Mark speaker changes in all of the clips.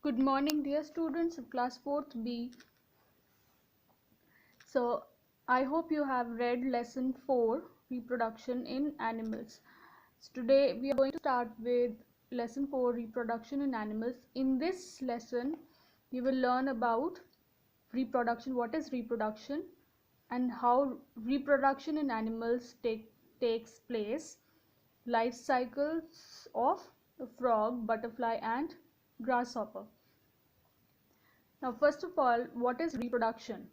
Speaker 1: Good morning, dear students of class 4th B. So, I hope you have read lesson 4, reproduction in animals. So, today we are going to start with lesson 4, reproduction in animals. In this lesson, you will learn about reproduction, what is reproduction, and how reproduction in animals takes place, life cycles of the frog, butterfly, and grasshopper. Now, first of all, what is reproduction?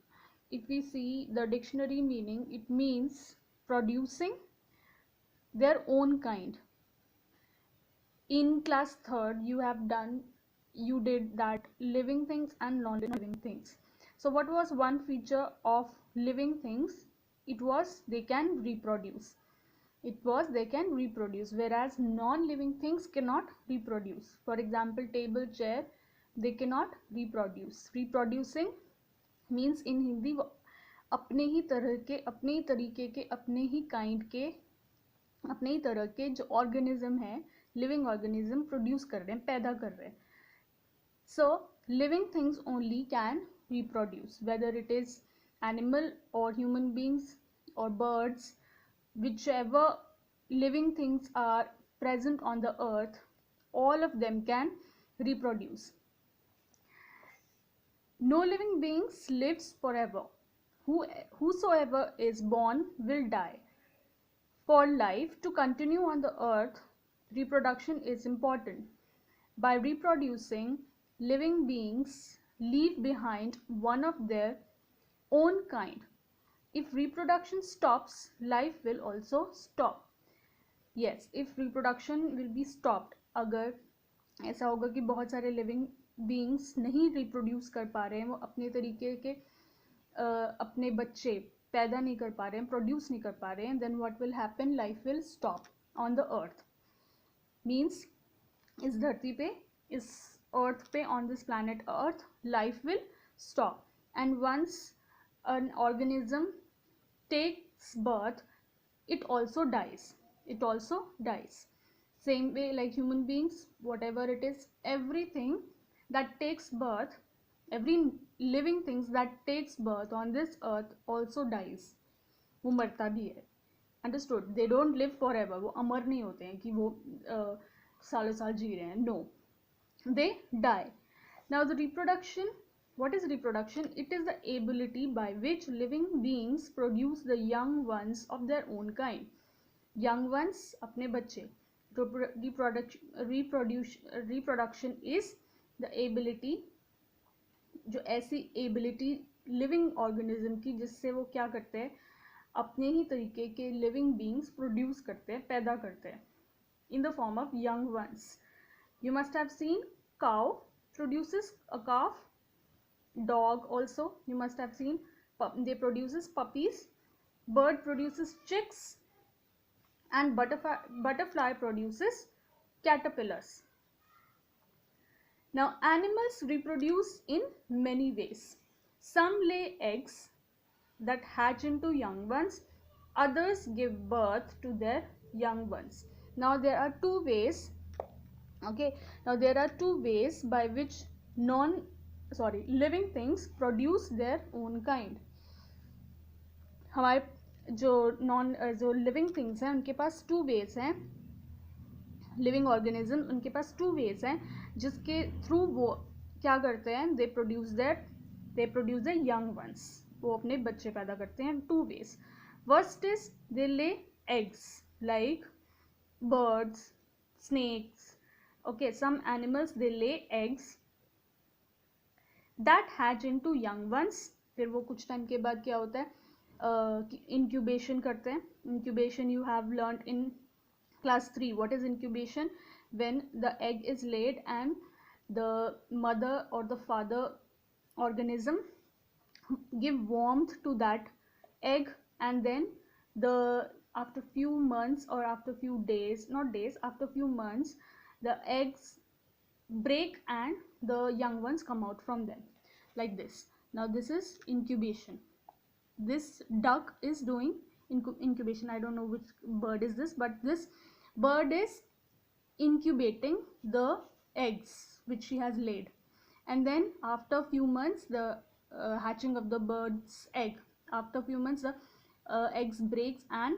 Speaker 1: If we see the dictionary meaning, it means producing their own kind. In class 3rd, you did that living things and non-living things. So what was one feature of living things? It was they can reproduce. Whereas non-living things cannot reproduce. For example, table, chair, they cannot reproduce. Reproducing means in Hindi वो अपने ही तरह के, अपने ही तरीके के, अपने ही kind के, अपने ही तरह के जो ऑर्गेनिज्म है, लिविंग ऑर्गेनिज्म प्रोड्यूस कर रहे हैं, पैदा कर रहे हैं. So living things only can reproduce, whether it is animal or human beings or birds, whichever living things are present on the earth, all of them can reproduce. No living beings lives forever. Whosoever is born will die. For life to continue on the earth, reproduction is important. By reproducing, living beings leave behind one of their own kind. If reproduction stops, life will also stop. Yes, if reproduction will be stopped, अगर ऐसा होगा कि बहुत सारे living beings नहीं reproduce कर पा रहे हैं, वो अपने तरीके के अपने बच्चे पैदा नहीं कर पा रहे हैं, प्रोड्यूस नहीं कर पा रहे हैं, then what will happen, life will stop on the earth. Means इस धरती पे, इस अर्थ पे, on this planet earth, life will stop. And once an organism takes birth, it also dies. Same way like human beings, whatever it is, everything that takes birth, every living things that takes birth on this earth also dies. वो मरता भी है. Understood? They don't live forever. वो अमर नहीं होते हैं कि वो सालों साल जी रहे हैं. No, they die. Now the reproduction, what is reproduction? It is the ability by which living beings produce the young ones of their own kind. Young ones, अपने बच्चे. Reproduction is the ability, जो ऐसी ability living organism की जिससे वो क्या करते हैं, अपने ही तरीके के living beings produce करते हैं, पैदा करते हैं, in the form of young ones. You must have seen cow produces a calf. Dog also, you must have seen, they produces puppies. Bird produces chicks, and butterfly produces caterpillars. Now animals reproduce in many ways. Some lay eggs that hatch into young ones, others give birth to their young ones. Now there are two ways. Okay, now there are two ways by which living things produce their own kind. हमारे जो living things हैं उनके पास two ways हैं, living organism उनके पास two ways हैं जिसके through वो क्या करते हैं, they produce the young ones, वो अपने बच्चे पैदा करते हैं. Two ways. First is they lay eggs like birds, snakes. Okay, some animals they lay eggs that hatch into young ones. फिर वो कुछ टाइम के बाद क्या होता है, incubation करते हैं. Incubation you have learned in class 3. What is incubation? When the egg is laid and the mother or the father organism give warmth to that egg, and then after few months or after few days, not days, after few months, the eggs break and the young ones come out from them like this. Now this is incubation. This duck is doing incubation. I don't know which bird is this, but this bird is incubating the eggs which she has laid. and then after a few months the hatching of the bird's egg. After a few months the eggs breaks and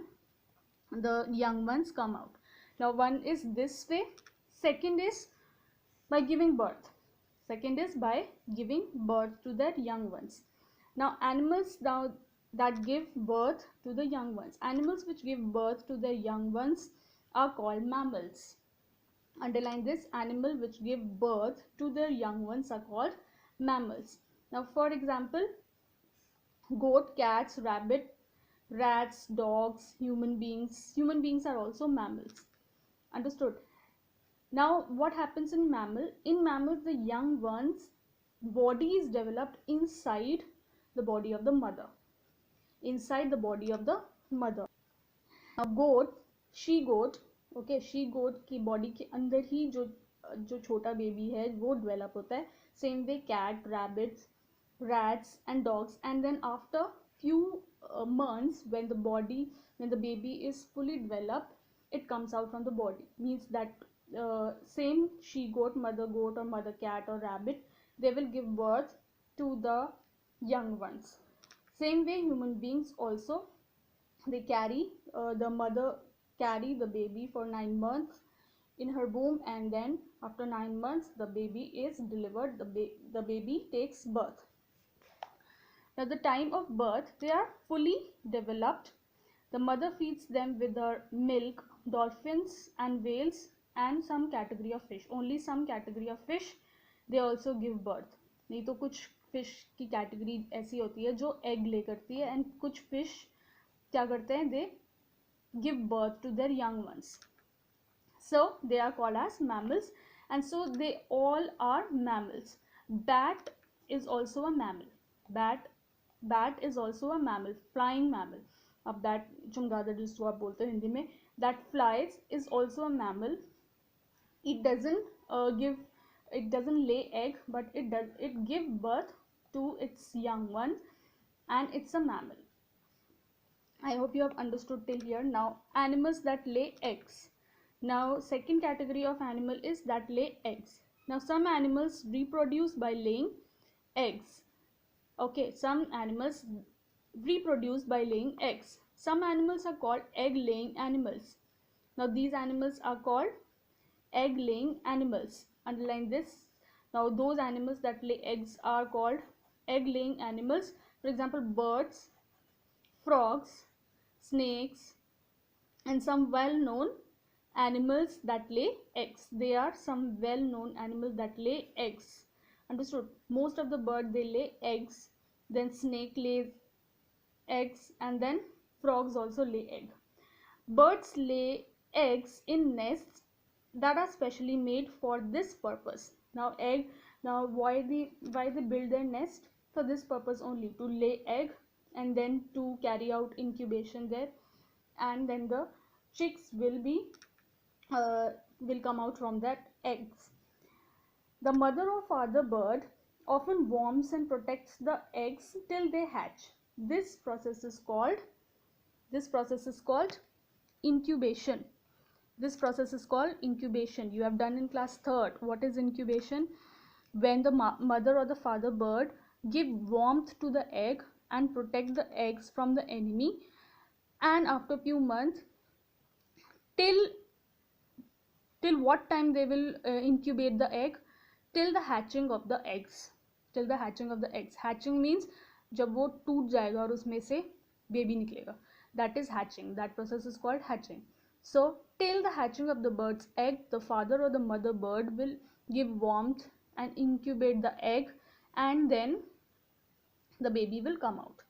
Speaker 1: the young ones come out. Now one is this way, second is by giving birth. Second is by giving birth to their young ones. Now animals now that give birth to the young ones, animals which give birth to their young ones are called mammals. Underline this, animal which give birth to their young ones are called mammals. Now for example, goat, cats, rabbit, rats, dogs, human beings. Human beings are also mammals. Understood? Now what happens in mammal? In mammals the young ones body is developed inside the body of the mother. Inside the body of the mother. Now goat, she goat, okay, she goat की body के अंदर ही जो छोटा baby है वो develop होता है. Same way cat, rabbits, rats and dogs, and then after few months when the baby is fully developed, it comes out from the body. Means that same she goat, mother goat or mother cat or rabbit, they will give birth to the young ones. Same way human beings also, they carry the mother carry the baby for 9 months in her womb, and then after 9 months the baby is delivered, the baby takes birth. Now the time of birth they are fully developed. The mother feeds them with her milk. Dolphins and whales and some category of fish, only some category of fish they also give birth. नहीं तो कुछ fish की category ऐसी होती है जो egg lay करती है, and कुछ fish क्या करते हैं, they give birth to their young ones. So they are called as mammals, and so they all are mammals. Bat is also a mammal. Bat is also a mammal, flying mammal. अब that चमगादड़ जिसको आप बोलते हो हिंदी में, that flies is also a mammal. It doesn't lay egg, but it give birth to its young one, and it's a mammal. I hope you have understood till here. Now animals that lay eggs. Now second category of animal is that lay eggs. Now some animals reproduce by laying eggs. Okay, some animals reproduce by laying eggs. Some animals are called egg laying animals. Now these animals are called egg laying animals. Underline this. Now those animals that lay eggs are called egg laying animals. For example, birds, frogs, snakes, and some well-known animals that lay eggs. They are some well-known animals that lay eggs. Understood? Most of the birds they lay eggs, then snake lays eggs, and then frogs also lay egg. Birds lay eggs in nests that are specially made for this purpose. Now why they build their nest? For this purpose only, to lay egg and then to carry out incubation there, and then the chicks will come out from that eggs. The mother or father bird often warms and protects the eggs till they hatch. This process is called incubation. This process is called incubation. You have done in class 3rd. What is incubation? When the mother or the father bird give warmth to the egg and protect the eggs from the enemy, and after few months, till what time they will incubate the egg? Till the hatching of the eggs. Till the hatching of the eggs. Hatching means जब वो टूट जाएगा और उसमें से baby निकलेगा. That is hatching. That process is called hatching. So till the hatching of the bird's egg, the father or the mother bird will give warmth and incubate the egg, and then the baby will come out.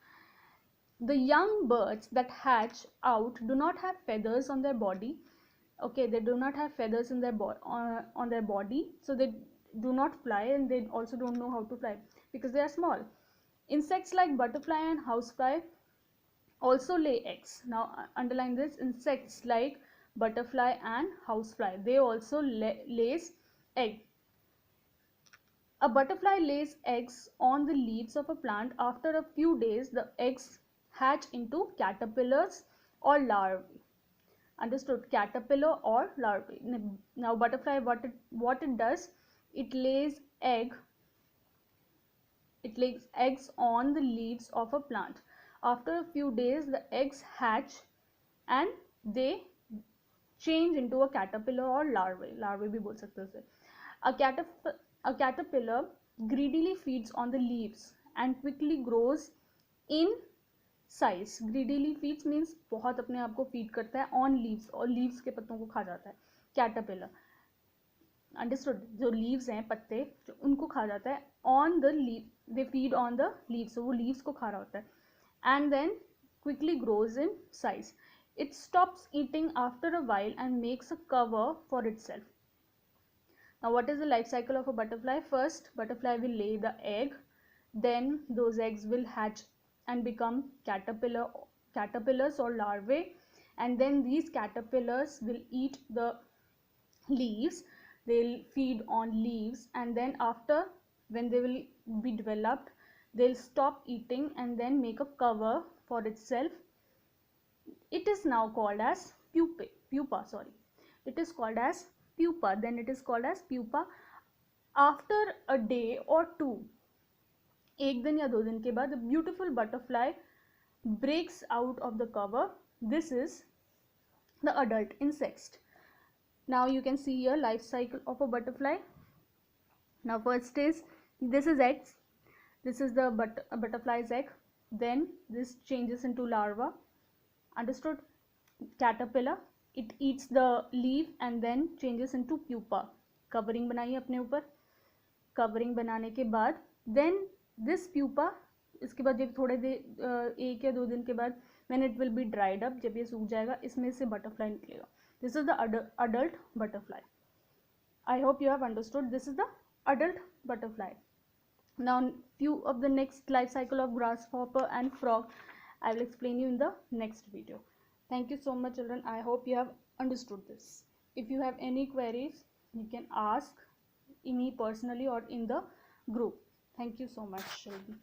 Speaker 1: The young birds that hatch out do not have feathers on their body. Okay, they do not have feathers in their on their body, so they do not fly, and they also don't know how to fly because they are small. Insects like butterfly and housefly also lay eggs. Now underline this, insects like butterfly and housefly, they also lays egg. A butterfly lays eggs on the leaves of a plant. After a few days, the eggs hatch into caterpillars or larvae. Understood? Caterpillar or larvae. Now butterfly, what it does, it lays egg It lays eggs on the leaves of a plant. After a few days, the eggs hatch and they change into a caterpillar or larvae भी बोल सकते हैं उसे. A caterpillar greedily feeds on the leaves and quickly grows in size. Greedily feeds means बहुत अपने आप को feed करता है on leaves, और leaves के पत्तों को खा जाता है. Caterpillar, understood. जो लीव्स हैं, पत्ते जो उनको खा जाता है. On the leave, they feed on the leaves, वो लीव्स को खा रहा होता है. And then quickly grows in size. It stops eating after a while and makes a cover for it self. Now what is the life cycle of a butterfly? First, butterfly will lay the egg, then those eggs will hatch and become caterpillars or larvae, and then these caterpillars will eat the leaves. They'll feed on leaves, and then after, when they will be developed, they'll stop eating and then make a cover for itself. It is now called as pupa. It is called as pupa. Then it is called as pupa. After a day or two, एक दिन या 2 दिन के बाद, a beautiful butterfly breaks out of the cover. This is the adult insect. Now you can see here life cycle of a butterfly. Now first is, this is eggs. This is the butterfly's egg. Then this changes into larva. Understood? Caterpillar, it eats the leaf and then changes into pupa. Covering बनाइए अपने ऊपर. Covering बनाने के बाद, then this pupa, इसके बाद जब थोड़े देर 1 या 2 दिन के बाद, when it will be dried up, जब ये सूख जाएगा, इसमें से butterfly निकलेगा. This is the adult butterfly. I hope you have understood. This is the adult butterfly. Now few of the next life cycle of grasshopper and frog I will explain you in the next video. Thank you so much, children. I hope you have understood this. If you have any queries, you can ask me personally or in the group. Thank you so much, children.